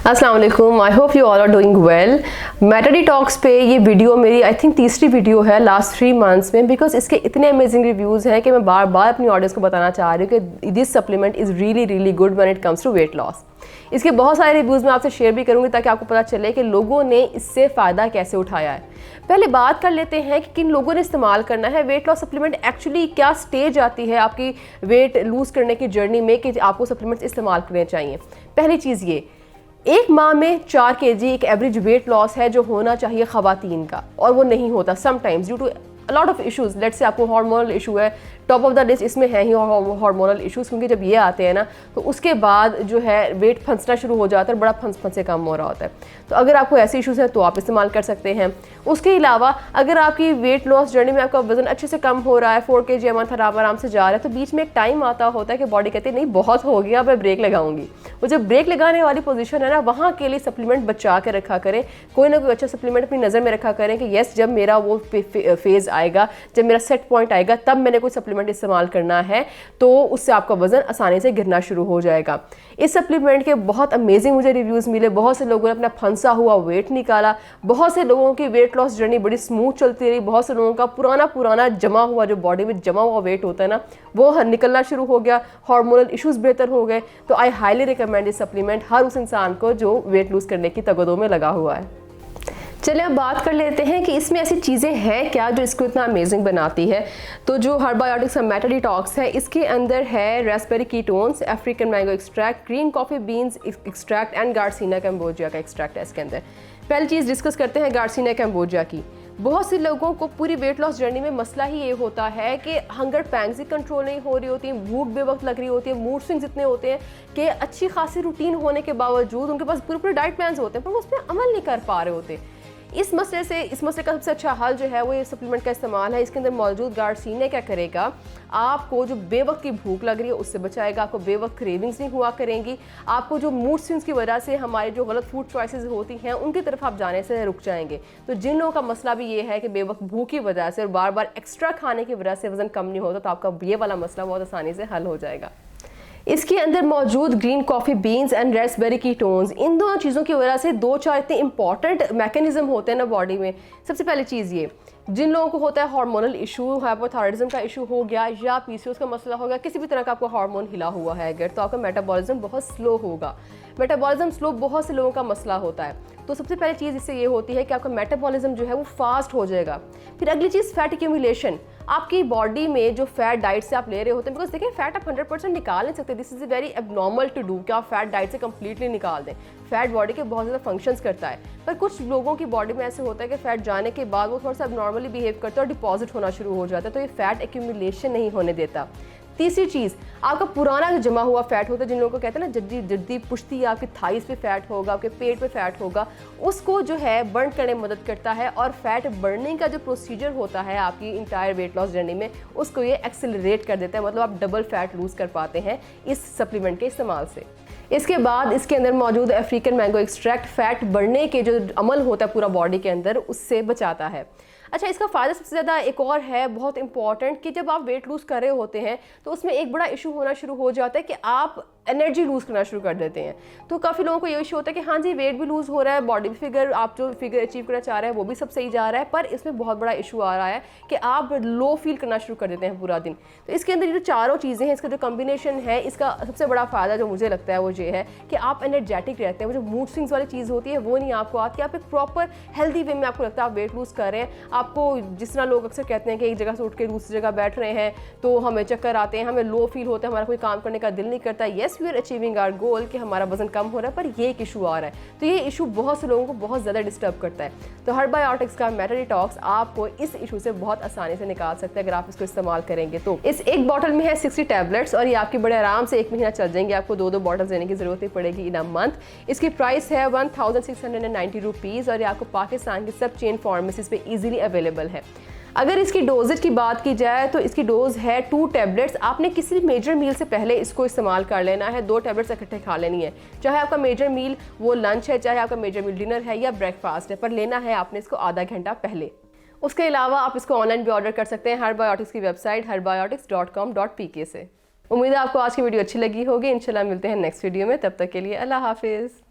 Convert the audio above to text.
अस्सलाम वालेकुम, I hope you all are doing well. Meta detox पे ये वीडियो मेरी आई थिंक तीसरी वीडियो है लास्ट 3 मंथ्स में, बिकॉज इसके इतने अमेजिंग रिव्यूज़ हैं कि मैं बार बार अपनी ऑडियंस को बताना चाह रही हूँ कि this supplement is really really good when it comes to weight loss. इसके बहुत सारे रिव्यूज़ मैं आपसे शेयर भी करूँगी ताकि आपको पता चले कि लोगों ने इससे फ़ायदा कैसे उठाया है। पहले बात कर लेते हैं कि किन लोगों ने इस्तेमाल करना है वेट लॉस सप्लीमेंट। एक्चुअली क्या स्टेज आती है आपकी वेट लूज़ करने की जर्नी में कि आपको सप्लीमेंट्स इस्तेमाल करने चाहिए। पहली चीज़ ये, एक माह में 4 kg एक एवरेज वेट लॉस है जो होना चाहिए ख़वातीन का, और वो नहीं होता sometimes due to lot of issues. Let's say आपको हार्मोनल इशू है, टॉप ऑफ द लिस्ट इसमें है ही हार्मोनल इश्यूज़, क्योंकि जब ये आते हैं ना तो उसके बाद जो है वेट फंसना शुरू हो जाता है, बड़ा फंसे कम हो रहा होता है। तो अगर आपको ऐसे इश्यूज़ हैं तो आप इस्तेमाल कर सकते हैं। उसके अलावा अगर आपकी वेट लॉस जर्नी में आपका वजन अच्छे से कम हो रहा है, 4 kg मंथ आराम से जा रहा है, तो बीच में एक टाइम आता होता है कि बॉडी कहती है नहीं बहुत हो गया, मैं ब्रेक लगाऊंगी। वो जब ब्रेक लगाने वाली पोजीशन है ना, वहाँ के लिए सप्लीमेंट बचा के रखा करें, कोई ना कोई अच्छा सप्लीमेंट अपनी नज़र में रखा करें कि येस जब मेरा वो फेज़ आएगा, जब मेरा सेट पॉइंट आएगा, तब मैंने कोई सप्लीमेंट इस्तेमाल करना है, तो उससे आपका वजन आसानी से गिरना शुरू हो जाएगा। इस सप्लीमेंट के बहुत अमेजिंग मुझे रिव्यूज़ मिले, बहुत से लोगों ने अपना फंसा हुआ वेट निकाला, बहुत से लोगों की वेट लॉस जर्नी बड़ी स्मूथ चलती रही, बहुत से लोगों का पुराना जमा हुआ जो बॉडी में जमा हुआ वेट होता है ना वो निकलना शुरू हो गया, हार्मोनल इश्यूज़ बेहतर हो गए। तो आई हाईली रिकमेंड इस सप्लीमेंट हर उस इंसान को जो वेट लूज़ करने की तगदों में लगा हुआ है। चलिए अब बात कर लेते हैं कि इसमें ऐसी चीज़ें हैं क्या जो इसको इतना अमेजिंग बनाती है। तो जो हर्बायोटिक्स का मेटा डिटॉक्स है, इसके अंदर है Raspberry ketones, African mango extract, green coffee beans extract and garcinia cambogia का एक्सट्रैक्ट है इसके अंदर। पहली चीज़ डिस्कस करते हैं गार्सिनिया कैम्बोजिया की। बहुत से लोगों को पूरी वेट लॉस जर्नी में मसला ही ये होता है कि हंगर पैंग्स ही कंट्रोल नहीं हो रही होती, भूख बेवक्त लग रही होती है, मूड स्विंग्स इतने होते हैं कि अच्छी खासी रूटीन होने के बावजूद उनके पास पूरे डाइट प्लान्स होते हैं पर वो उस पर अमल नहीं कर पा रहे होते। इस मसले का सबसे अच्छा हल जो है वो ये सप्लीमेंट का इस्तेमाल है। इसके अंदर मौजूद गार्सिनिया क्या करेगा, आपको जो बेवक्त की भूख लग रही है उससे बचाएगा, आपको बेवक्त क्रेविंग्स नहीं हुआ करेंगी, आपको जो मूड स्विंग्स की वजह से हमारे जो गलत फूड चॉइसेस होती हैं उनकी तरफ आप जाने से रुक जाएंगे। तो जिन लोगों का मसला भी ये है कि बेवक्त भूख की वजह से और बार बार एक्स्ट्रा खाने की वजह से वजन कम नहीं होता, तो आपका ये वाला मसला बहुत आसानी से हल हो जाएगा। इसके अंदर मौजूद green coffee beans and raspberry ketones, इन दोनों चीज़ों की वजह से 2-4 इतने इंपॉर्टेंट मैकेनिज्म होते हैं ना बॉडी में। सबसे पहली चीज़ ये, जिन लोगों को होता है हार्मोनल इशू, हाइपोथायराइडिज्म का इशू हो गया या पीसीओएस का मसला हो गया, किसी भी तरह का आपको हार्मोन हिला हुआ है अगर, तो आपका मेटाबॉलिज्म बहुत स्लो होगा। मेटाबॉलिज्म स्लो बहुत से लोगों का मसला होता है। तो सबसे पहली चीज़ इससे ये होती है कि आपका मेटाबॉलिज्म जो है वो फास्ट हो जाएगा। फिर अगली चीज़ फैट एक्यूमुलेशन, आपकी बॉडी में जो फैट डाइट से आप ले रहे होते हैं, बिकॉज देखिए फैट आप 100% निकाल नहीं सकते, this is very abnormal to do कि आप फैट डाइट से कंप्लीटली निकाल दें। फैट बॉडी के बहुत ज़्यादा फंक्शंस करता है, पर कुछ लोगों की बॉडी में ऐसे होता है कि फैट जाने के बाद वो थोड़ा सा एबनॉर्मली बिहेव करता है और डिपॉजिट होना शुरू हो जाता है, तो ये फैट एक्यूमुलेशन नहीं होने देता। तीसरी चीज़, आपका पुराना जो जमा हुआ फैट होता है, जिन लोगों को कहते हैं ना जद्दी पुश्ती, आपकी थाइस पे फैट होगा, आपके पेट पे फैट होगा, उसको जो है बर्न करने में मदद करता है। और फैट बर्निंग का जो प्रोसीजर होता है आपकी इंटायर वेट लॉस जर्नी में, उसको ये एक्सेलरेट कर देता है, मतलब आप डबल फैट लूज़ कर पाते हैं इस सप्लीमेंट के इस्तेमाल से। इसके बाद इसके अंदर मौजूद अफ्रीकन मैंगो एक्सट्रैक्ट फैट बढ़ने के जो अमल होता है पूरा बॉडी के अंदर, उससे बचाता है। अच्छा, इसका फ़ायदा सबसे ज़्यादा एक और है बहुत इंपॉर्टेंट कि जब आप वेट लूज़ कर रहे होते हैं तो उसमें एक बड़ा इशू होना शुरू हो जाता है कि आप एनर्जी लूज़ करना शुरू कर देते हैं। तो काफ़ी लोगों को ये इशू होता है कि हाँ जी वेट भी लूज़ हो रहा है, बॉडी फिगर आप जो फिगर अचीव करना चाह रहे हैं वो भी सब सही जा रहा है, पर इसमें बहुत बड़ा इशू आ रहा है कि आप लो फील करना शुरू कर देते हैं पूरा दिन। तो इसके अंदर जो चारों चीज़ें हैं, इसका जो कम्बिनेशन है, इसका सबसे बड़ा फ़ायदा जो मुझे लगता है वो ये है कि आप एनर्जेटिक रहते हैं। वो जो मूड स्विंग्स वाली चीज़ होती है वो नहीं आपको आती, आप एक प्रॉपर हेल्दी वे में आपको लगता है आप वेट लूज़ कर रहे हैं। आपको जिस तरह लोग अक्सर कहते हैं कि एक जगह से उठ के दूसरी जगह बैठ रहे हैं तो हमें चक्कर आते हैं, हमें लो फील होता है, हमारा कोई काम करने का दिल नहीं करता। Yes we are achieving our goal कि हमारा वजन कम हो रहा है, पर ये एक इशू आ रहा है, तो ये इशू बहुत से लोगों को बहुत ज़्यादा डिस्टर्ब करता है। तो हर्बायोटिक्स का मेटा डिटॉक्स आपको इस इशू से बहुत आसानी से निकाल सकते हैं अगर आप इसको इस्तेमाल करेंगे। तो इस एक बॉटल में है 60 टैबलेट्स और ये आपकी बड़े आराम से 1 महीना चल जाएंगे, आपको 2-2 बॉटल्स देने की ज़रूरत नहीं पड़ेगी इन अ मंथ। इसकी प्राइस है 1690 रुपीज़ और ये आपको पाकिस्तान की सब चेन फार्मेसीज पे ईजिली अवेलेबल है। अगर इसकी डोजेज की बात की जाए तो इसकी डोज है 2 टैबलेट्स। आपने किसी मेजर मील से पहले इसको इस्तेमाल कर लेना है, 2 टैबलेट्स इकट्ठे खा लेनी है, चाहे आपका मेजर मील वो लंच है, चाहे आपका मेजर मील डिनर है या ब्रेकफास्ट है, पर लेना है आपने इसको आधा घंटा पहले। उसके अलावा आप इसको ऑनलाइन भी ऑर्डर कर सकते हैं हर्बायोटिक्स की वेबसाइट herbiotics.com.pk से। उम्मीद है आपको आज की वीडियो अच्छी लगी होगी। इंशाल्लाह मिलते हैं नेक्स्ट वीडियो में, तब तक के लिए अल्लाह हाफिज़।